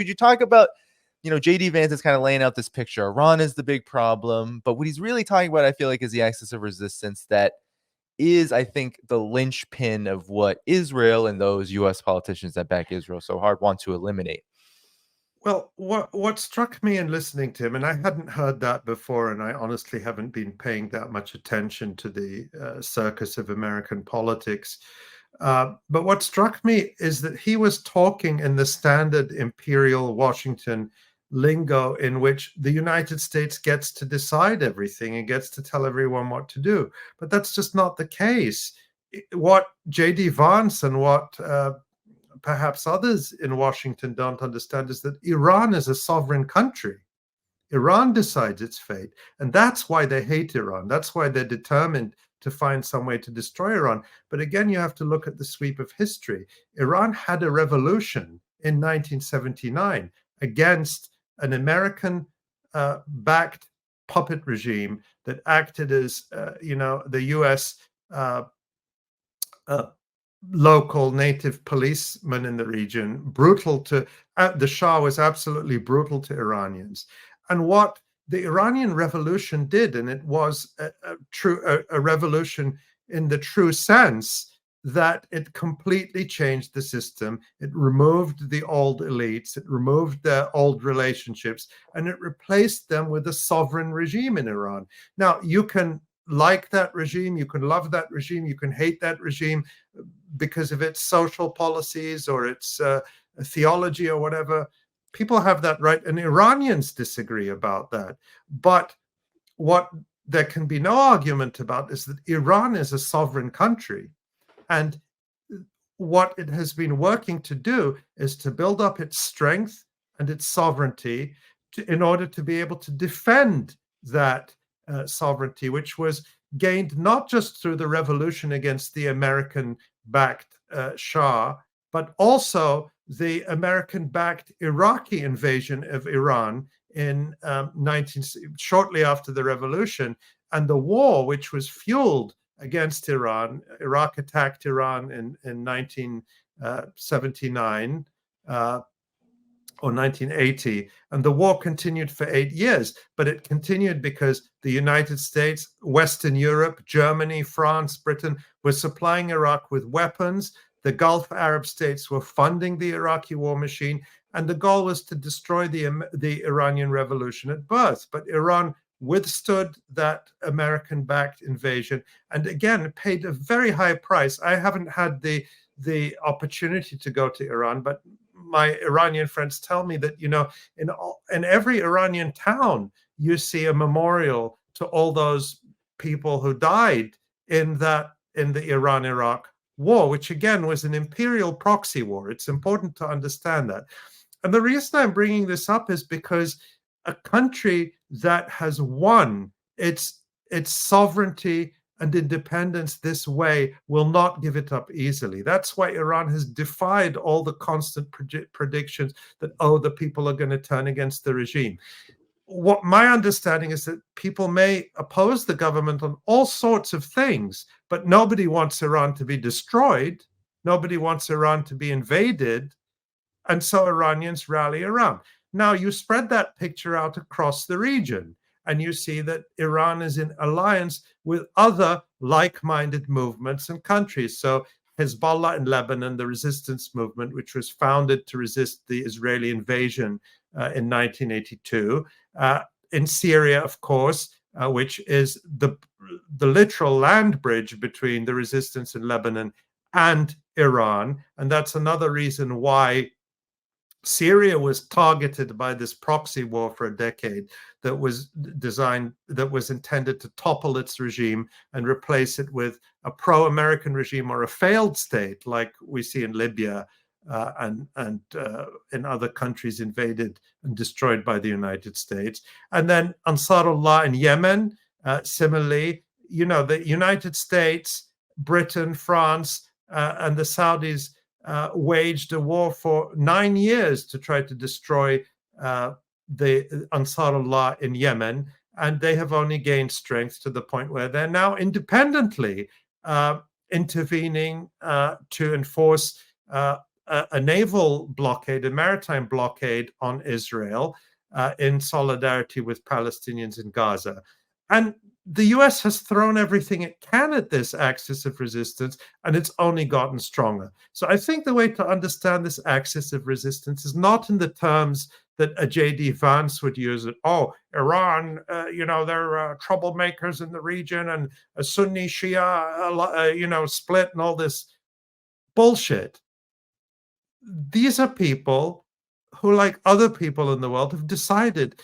could you talk about, J.D. Vance is kind of laying out this picture. Iran is the big problem, but what he's really talking about, I feel like, is the axis of resistance that is, I think, the linchpin of what Israel and those U.S. politicians that back Israel so hard want to eliminate. Well, what struck me in listening to him, and I hadn't heard that before, and I honestly haven't been paying that much attention to the circus of American politics. But what struck me is that he was talking in the standard imperial Washington lingo in which the United States gets to decide everything and gets to tell everyone what to do. But that's just not the case. What J.D. Vance and what perhaps others in Washington don't understand is that Iran is a sovereign country. Iran decides its fate. And that's why they hate Iran. That's why they're determined to find some way to destroy Iran. But again, you have to look at the sweep of history. Iran had a revolution in 1979 against an American backed puppet regime that acted as, the U.S. Local native policemen in the region, the Shah was absolutely brutal to Iranians. And what the Iranian Revolution did, and it was a revolution in the true sense that it completely changed the system. It removed the old elites, it removed their old relationships, and it replaced them with a sovereign regime in Iran. Now, you can like that regime, you can love that regime, you can hate that regime because of its social policies or its theology or whatever. People have that right, and Iranians disagree about that. But what there can be no argument about is that Iran is a sovereign country, and what it has been working to do is to build up its strength and its sovereignty in order to be able to defend that sovereignty, which was gained not just through the revolution against the American-backed Shah, but also the American-backed Iraqi invasion of Iran in shortly after the revolution, and the war which was fueled against Iran. Iraq attacked Iran in 1979 or 1980, and the war continued for 8 years. But it continued because the United States, Western Europe, Germany, France, Britain were supplying Iraq with weapons. The Gulf Arab states were funding the Iraqi war machine, and the goal was to destroy the Iranian Revolution at birth. But Iran withstood that American-backed invasion, and again paid a very high price. I haven't had the opportunity to go to Iran, but my Iranian friends tell me that, in every Iranian town, you see a memorial to all those people who died in the Iran-Iraq war, which again was an imperial proxy war. It's important to understand that. And the reason I'm bringing this up is because a country that has won its sovereignty and independence this way will not give it up easily. That's why Iran has defied all the constant predictions that, the people are going to turn against the regime. What my understanding is that people may oppose the government on all sorts of things, but nobody wants Iran to be destroyed. Nobody wants Iran to be invaded. And so Iranians rally around. Now, you spread that picture out across the region, and you see that Iran is in alliance with other like-minded movements and countries. So Hezbollah in Lebanon, the resistance movement, which was founded to resist the Israeli invasion in 1982. In Syria, of course, which is the literal land bridge between the resistance in Lebanon and Iran. And that's another reason why Syria was targeted by this proxy war for a decade that was intended to topple its regime and replace it with a pro-American regime or a failed state like we see in Libya and in other countries invaded and destroyed by the United States. And then Ansarullah in Yemen, similarly, the United States, Britain, France, and the Saudis waged a war for 9 years to try to destroy the Ansarullah in Yemen, and they have only gained strength to the point where they're now independently intervening to enforce a naval blockade, a maritime blockade on Israel in solidarity with Palestinians in Gaza. And the US has thrown everything it can at this axis of resistance, and it's only gotten stronger. So I think the way to understand this axis of resistance is not in the terms that a J.D. Vance would use it. Oh, Iran, they're troublemakers in the region, and a Sunni Shia, split, and all this bullshit. These are people who, like other people in the world, have decided,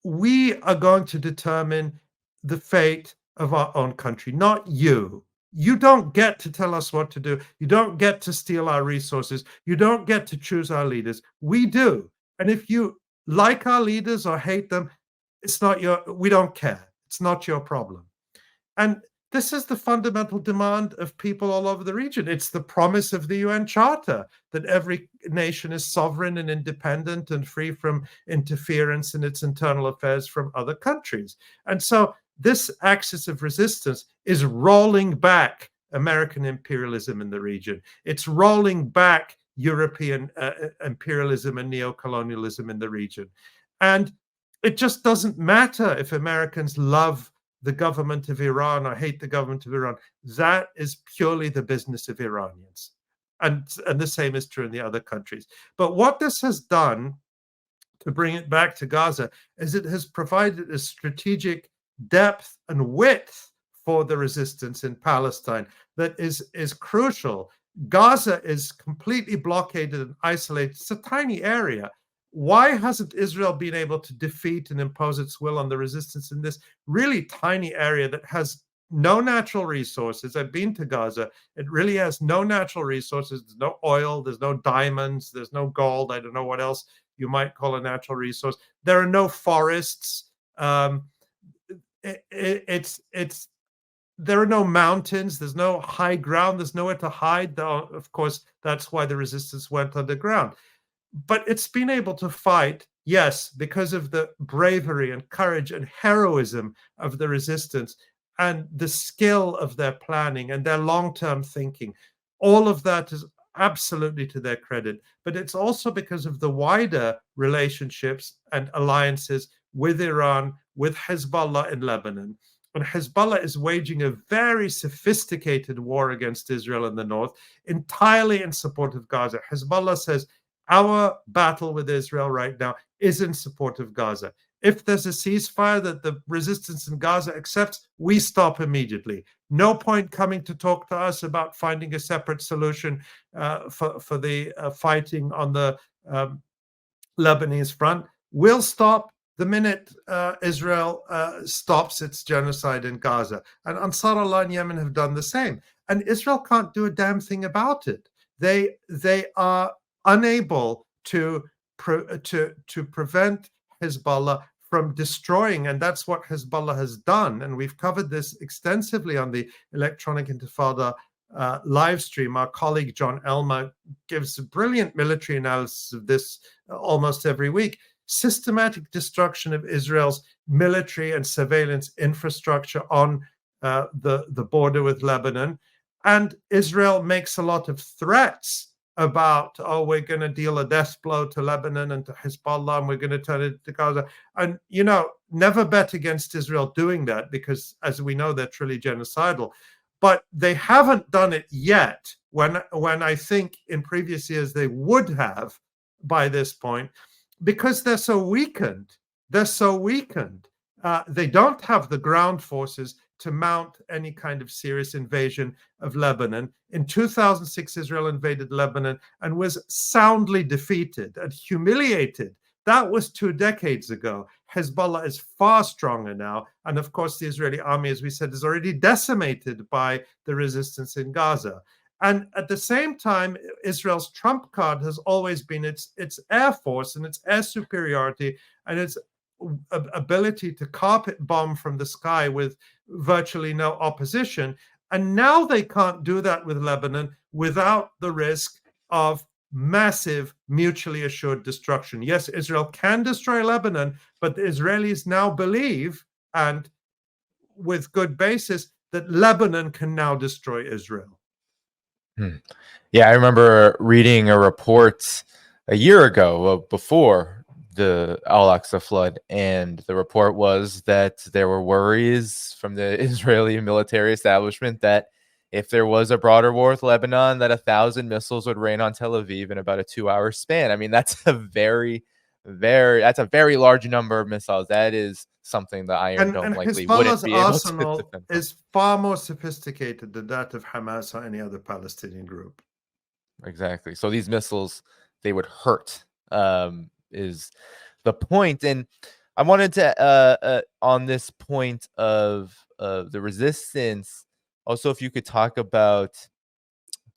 we are going to determine the fate of our own country, not you. You don't get to tell us what to do. You don't get to steal our resources. You don't get to choose our leaders. We do. And if you like our leaders or hate them, we don't care. It's not your problem. And this is the fundamental demand of people all over the region. It's the promise of the UN Charter that every nation is sovereign and independent and free from interference in its internal affairs from other countries. And so this axis of resistance is rolling back American imperialism in the region. It's rolling back European imperialism and neocolonialism in the region. And it just doesn't matter if Americans love the government of Iran or hate the government of Iran. That is purely the business of Iranians. And the same is true in the other countries. But what this has done, to bring it back to Gaza, is it has provided a strategic depth and width for the resistance in Palestine that is crucial. Gaza is completely blockaded and isolated. It's a tiny area. Why hasn't Israel been able to defeat and impose its will on the resistance in this really tiny area that has no natural resources? I've been to Gaza. It really has no natural resources. There's no oil. There's no diamonds. There's no gold. I don't know what else you might call a natural resource. There are no forests. There are no mountains. There's no high ground. There's nowhere to hide. Of course, that's why the resistance went underground. But it's been able to fight, yes, because of the bravery and courage and heroism of the resistance and the skill of their planning and their long-term thinking. All of that is absolutely to their credit. But it's also because of the wider relationships and alliances with Iran, with Hezbollah in Lebanon. And Hezbollah is waging a very sophisticated war against Israel in the north, entirely in support of Gaza. Hezbollah says, our battle with Israel right now is in support of Gaza. If there's a ceasefire that the resistance in Gaza accepts, we stop immediately. No point coming to talk to us about finding a separate solution for the fighting on the Lebanese front. We'll stop the minute Israel stops its genocide in Gaza. And Ansar Allah in Yemen have done the same. And Israel can't do a damn thing about it. They are unable to prevent Hezbollah from destroying, and that's what Hezbollah has done. And we've covered this extensively on the Electronic Intifada live stream. Our colleague John Elmer gives a brilliant military analysis of this almost every week. Systematic destruction of Israel's military and surveillance infrastructure on the border with Lebanon. And Israel makes a lot of threats about, we're going to deal a death blow to Lebanon and to Hezbollah, and we're going to turn it to Gaza. And, never bet against Israel doing that, because, as we know, they're truly genocidal. But they haven't done it yet, when I think in previous years they would have by this point, because they're so weakened. They don't have the ground forces to mount any kind of serious invasion of Lebanon. In 2006, Israel invaded Lebanon and was soundly defeated and humiliated. That was 2 decades ago. Hezbollah is far stronger now. And of course, the Israeli army, as we said, is already decimated by the resistance in Gaza. And at the same time, Israel's trump card has always been its air force and its air superiority and its ability to carpet bomb from the sky with virtually no opposition. And now they can't do that with Lebanon without the risk of massive mutually assured destruction. Yes, Israel can destroy Lebanon, but the Israelis now believe, and with good basis, that Lebanon can now destroy Israel. Hmm. Yeah, I remember reading a report a year ago before the Al-Aqsa flood, and the report was that there were worries from the Israeli military establishment that if there was a broader war with Lebanon, that 1,000 missiles would rain on Tel Aviv in about a 2-hour span. I mean, that's a very large number of missiles. That is something the Iron And Dome likely wouldn't Hezbollah's be able to arsenal defend from. is far more sophisticated than that of Hamas or any other Palestinian group. Exactly. So these missiles, they would hurt, is the point. And I wanted to, on this point of the resistance, also, if you could talk about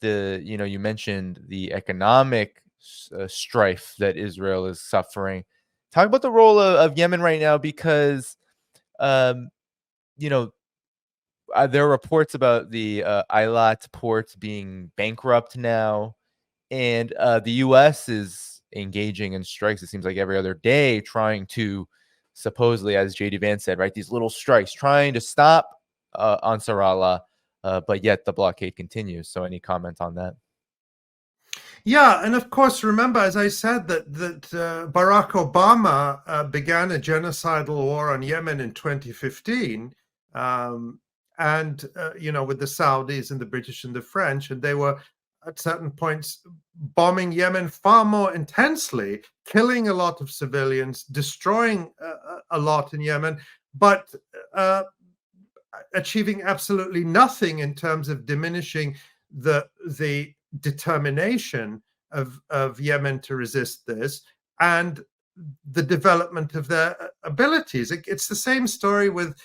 you mentioned the economic strife that Israel is suffering. Talk about the role of Yemen right now, because, um, you know, there are reports about the Eilat port being bankrupt now, and the U.S. is engaging in strikes, it seems like every other day, trying to supposedly, as JD Vance said, right, these little strikes, trying to stop Ansar Allah, but yet the blockade continues. So any comment on that? Yeah, and of course, remember, as I said, that Barack Obama began a genocidal war on Yemen in 2015, and with the Saudis and the British and the French, and they were at certain points bombing Yemen far more intensely, killing a lot of civilians, destroying a lot in Yemen, but achieving absolutely nothing in terms of diminishing the determination of Yemen to resist this and the development of their abilities. It's the same story with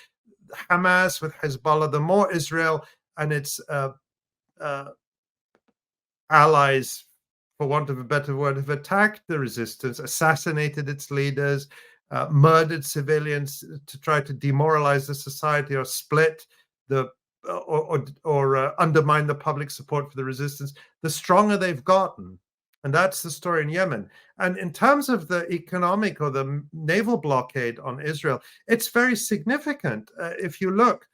Hamas, with Hezbollah. The more Israel and its allies, for want of a better word, have attacked the resistance, assassinated its leaders, murdered civilians to try to demoralize the society or split the or undermine the public support for the resistance, the stronger they've gotten. And that's the story in Yemen. And in terms of the economic or the naval blockade on Israel, it's very significant. If you look,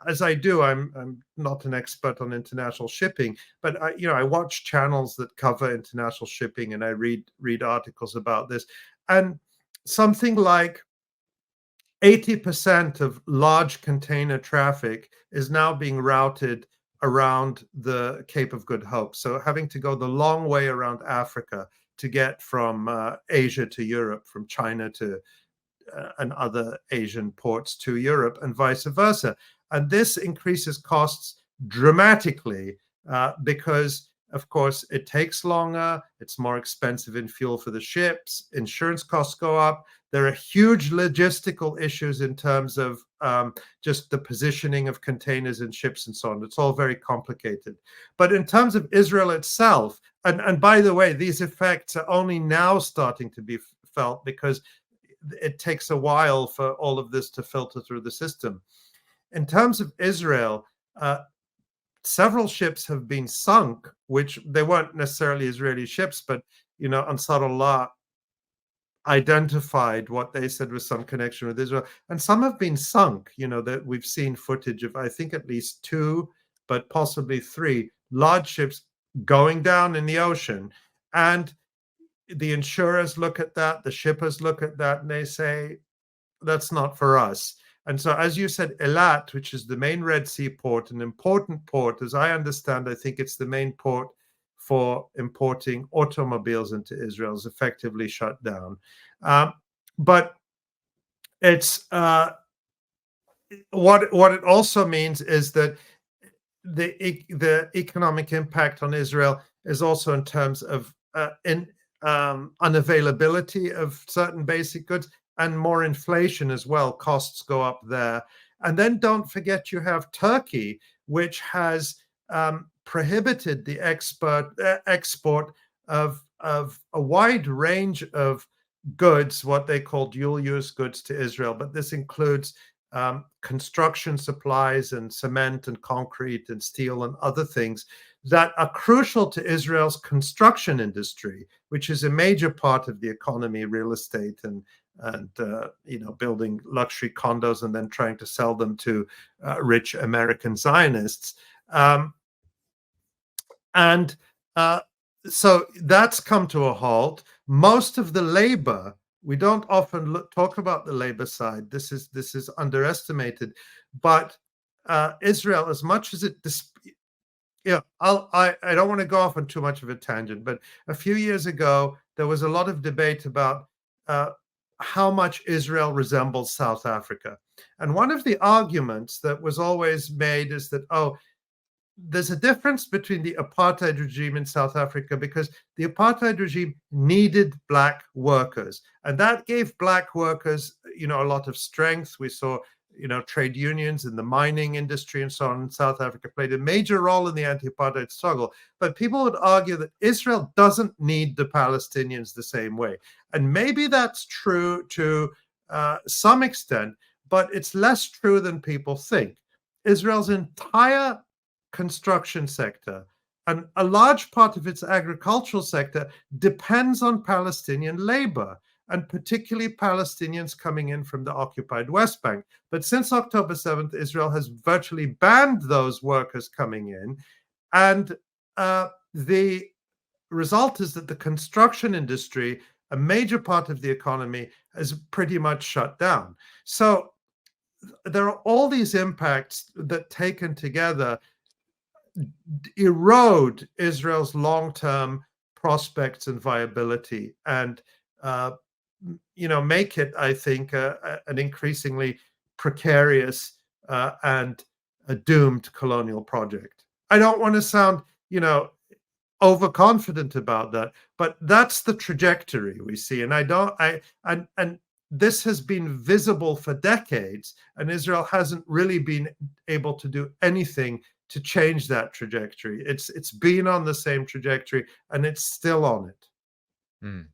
as I do, I'm not an expert on international shipping, but I watch channels that cover international shipping, and I read articles about this. And something like 80% of large container traffic is now being routed around the Cape of Good Hope. So having to go the long way around Africa to get from Asia to Europe, from China to and other Asian ports to Europe, and vice versa. And this increases costs dramatically because, of course, it takes longer, it's more expensive in fuel for the ships, insurance costs go up. There are huge logistical issues in terms of just the positioning of containers and ships and so on. It's all very complicated. But in terms of Israel itself, and by the way, these effects are only now starting to be felt because it takes a while for all of this to filter through the system. In terms of Israel, several ships have been sunk, which they weren't necessarily Israeli ships, but Ansar Allah identified what they said was some connection with Israel, and some have been sunk. That we've seen footage of, I think, at least 2, but possibly 3 large ships going down in the ocean. And the insurers look at that, the shippers look at that, and they say, that's not for us. And so, as you said, Eilat, which is the main Red Sea port, an important port, as I understand, I think it's the main port for importing automobiles into Israel, is effectively shut down. But it's what it also means is that the economic impact on Israel is also in terms of unavailability of certain basic goods and more inflation as well. Costs go up there. And then don't forget you have Turkey, which has prohibited the export of a wide range of goods, what they call dual-use goods, to Israel. But this includes construction supplies and cement and concrete and steel and other things that are crucial to Israel's construction industry, which is a major part of the economy, real estate and building luxury condos and then trying to sell them to rich American Zionists. And so that's come to a halt. Most of the labor, we don't often talk about the labor side. This is underestimated, but Israel, as much as it, I don't want to go off on too much of a tangent, but a few years ago there was a lot of debate about how much Israel resembles South Africa, and one of the arguments that was always made is that, there's a difference between the apartheid regime in South Africa, because the apartheid regime needed black workers, and that gave black workers, a lot of strength. We saw, trade unions in the mining industry and so on in South Africa played a major role in the anti-apartheid struggle. But people would argue that Israel doesn't need the Palestinians the same way. And maybe that's true to some extent, but it's less true than people think. Israel's entire construction sector and a large part of its agricultural sector depends on Palestinian labor, and particularly Palestinians coming in from the occupied West Bank. But since October 7th, Israel has virtually banned those workers coming in. And the result is that the construction industry, a major part of the economy, is pretty much shut down. So there are all these impacts that, taken together, erode Israel's long-term prospects and viability, and make it, I think, an increasingly precarious and a doomed colonial project. I don't want to sound, overconfident about that, but that's the trajectory we see. And this has been visible for decades, and Israel hasn't really been able to do anything to change that trajectory. It's been on the same trajectory, and it's still on it. Mm.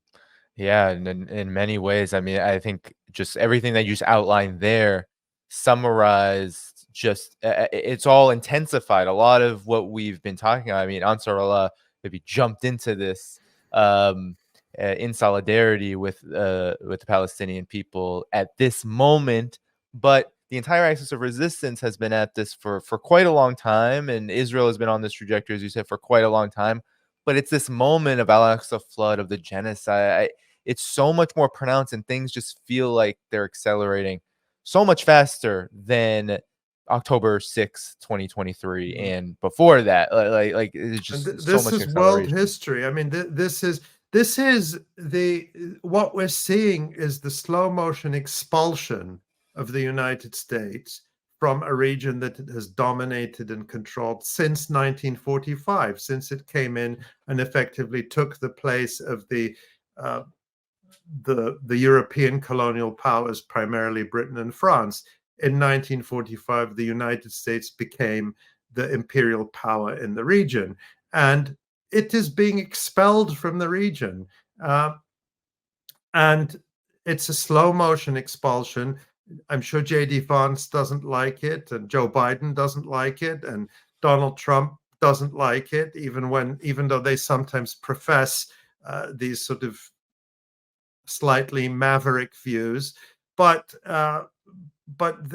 Yeah, and in many ways, I mean, I think just everything that you just outlined there summarized just it's all intensified a lot of what we've been talking about. I mean, Ansar Allah maybe jumped into this in solidarity with the Palestinian people at this moment, but the entire axis of resistance has been at this for quite a long time, and Israel has been on this trajectory, as you said, for quite a long time. But it's this moment of Al-Aqsa flood, of the genocide. It's so much more pronounced, and things just feel like they're accelerating so much faster than October 6th, 2023, and before that. Like it's And just so this much is world acceleration. history. I mean, this is the what we're seeing is the slow motion expulsion of the United States from a region that it has dominated and controlled since 1945, since it came in and effectively took the place of uh, the European colonial powers, primarily Britain and France. In 1945, the United States became the imperial power in the region, and it is being expelled from the region. And it's a slow motion expulsion. I'm sure J.D. Vance doesn't like it, and Joe Biden doesn't like it, and Donald Trump doesn't like it, even though they sometimes profess these sort of slightly maverick views, but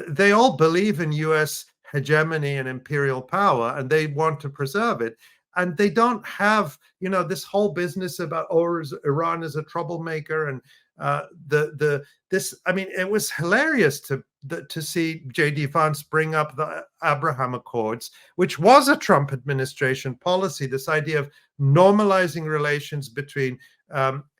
they all believe in U.S. hegemony and imperial power, and they want to preserve it. And they don't have, this whole business about, Iran is a troublemaker, and this. I mean, it was hilarious to see J.D. Vance bring up the Abraham Accords, which was a Trump administration policy. This idea of normalizing relations between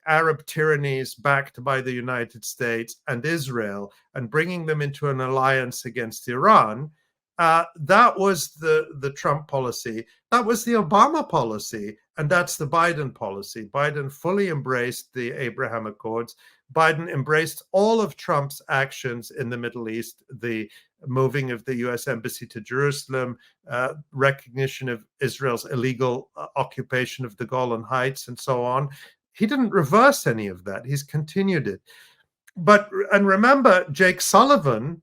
Arab tyrannies backed by the United States and Israel, and bringing them into an alliance against Iran. That was the Trump policy. That was the Obama policy, and that's the Biden policy. Biden fully embraced the Abraham Accords. Biden embraced all of Trump's actions in the Middle East, the moving of the U.S. embassy to Jerusalem, recognition of Israel's illegal occupation of the Golan Heights, and so on. He didn't reverse any of that. He's continued it. And remember, Jake Sullivan,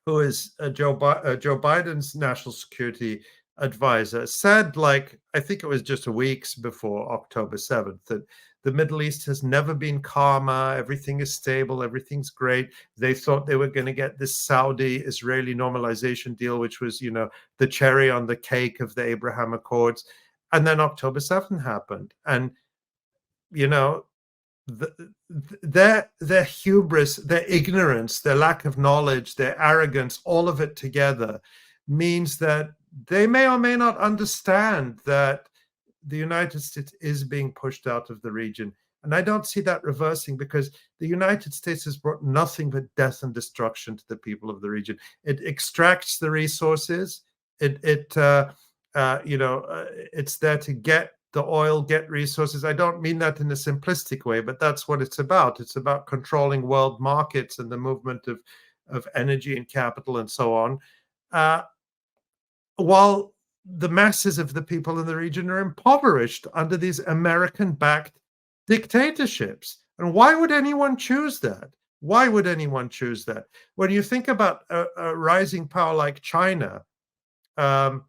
who is Joe Biden's national security advisor, said, I think it was just weeks before October 7th, that the Middle East has never been calmer. Everything is stable. Everything's great. They thought they were going to get this Saudi-Israeli normalization deal, which was, the cherry on the cake of the Abraham Accords. And then October 7th happened. And, you know, their hubris, their ignorance, their lack of knowledge, their arrogance, all of it together means that they may or may not understand that the United States is being pushed out of the region. And I don't see that reversing, because the United States has brought nothing but death and destruction to the people of the region. It extracts the resources. It's there to get the oil, get resources. I don't mean that in a simplistic way, but that's what it's about. It's about controlling world markets and the movement of energy and capital and so on. While the masses of the people in the region are impoverished under these American-backed dictatorships. And why would anyone choose that? Why would anyone choose that? When you think about a rising power like China, and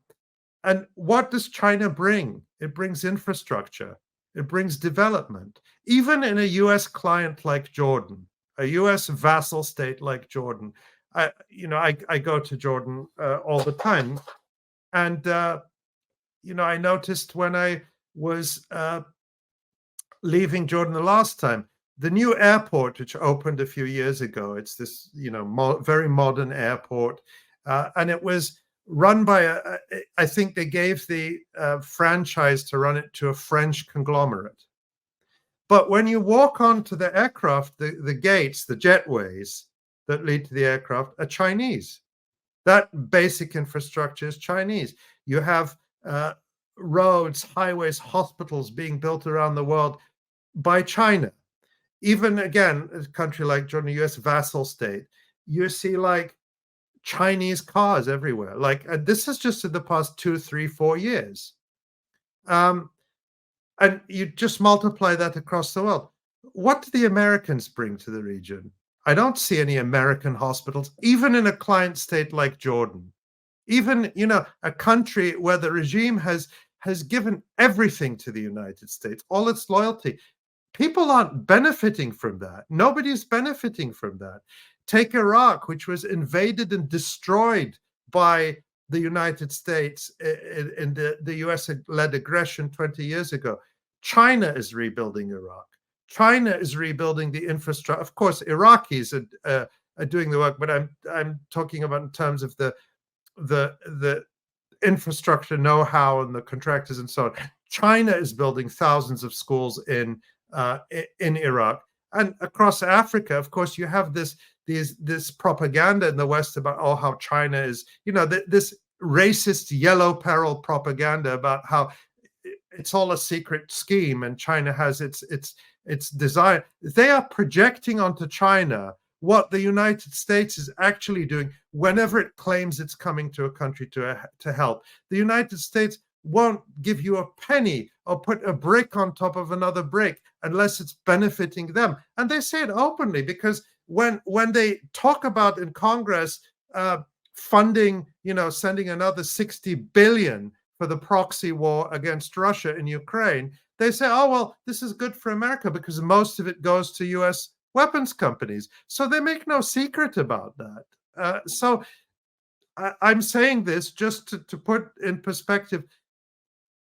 what does China bring? It brings infrastructure. It brings development. Even in a US client like Jordan, a US vassal state like Jordan, I go to Jordan all the time. And, I noticed when I was leaving Jordan the last time, the new airport, which opened a few years ago, it's this, very modern airport. And it was run by I think they gave the franchise to run it to a French conglomerate. But when you walk onto the aircraft, the gates, the jetways that lead to the aircraft are Chinese. That basic infrastructure is Chinese. You have roads, highways, hospitals being built around the world by China. Even, again, a country like Jordan, a US vassal state, you see like Chinese cars everywhere. Like this is just in the past 2, 3, 4 years. And you just multiply that across the world. What do the Americans bring to the region? I don't see any American hospitals, even in a client state like Jordan. Even, a country where the regime has given everything to the United States, all its loyalty. People aren't benefiting from that. Nobody's benefiting from that. Take Iraq, which was invaded and destroyed by the United States in the US-led aggression 20 years ago. China is rebuilding Iraq. China is rebuilding the infrastructure. Of course, Iraqis are doing the work, but I'm talking about in terms of the infrastructure know-how and the contractors and so on. China is building thousands of schools in Iraq. And across Africa, of course, you have this propaganda in the West about how China is, this racist yellow peril propaganda about how it's all a secret scheme and China has its desire. They are projecting onto China what the United States is actually doing whenever it claims it's coming to a country to help. The United States won't give you a penny or put a brick on top of another brick unless it's benefiting them. And they say it openly, because when they talk about in Congress funding, sending another 60 billion for the proxy war against Russia in Ukraine, they say, oh, well, this is good for America because most of it goes to US weapons companies. So they make no secret about that. So I'm saying this just to put in perspective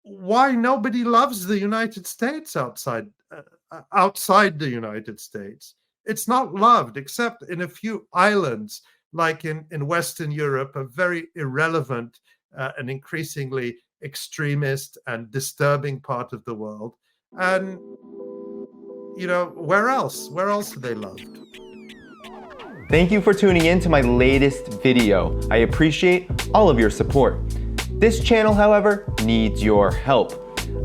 why nobody loves the United States outside the United States. It's not loved except in a few islands, like in Western Europe, a very irrelevant and increasingly extremist and disturbing part of the world. And, where else? Where else are they loved? Thank you for tuning in to my latest video. I appreciate all of your support. This channel, however, needs your help.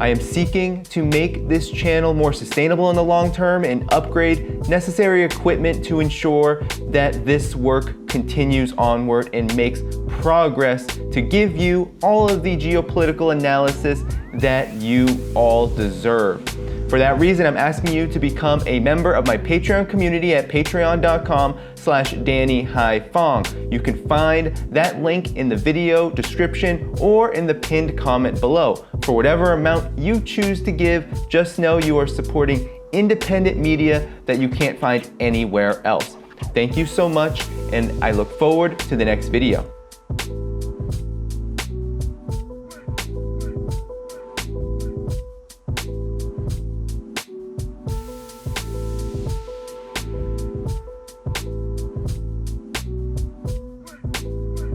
I am seeking to make this channel more sustainable in the long term and upgrade necessary equipment to ensure that this work continues onward and makes progress to give you all of the geopolitical analysis that you all deserve. For that reason, I'm asking you to become a member of my Patreon community at patreon.com/DannyDhaiphong. You can find that link in the video description or in the pinned comment below. For whatever amount you choose to give, just know you are supporting independent media that you can't find anywhere else. Thank you so much, and I look forward to the next video.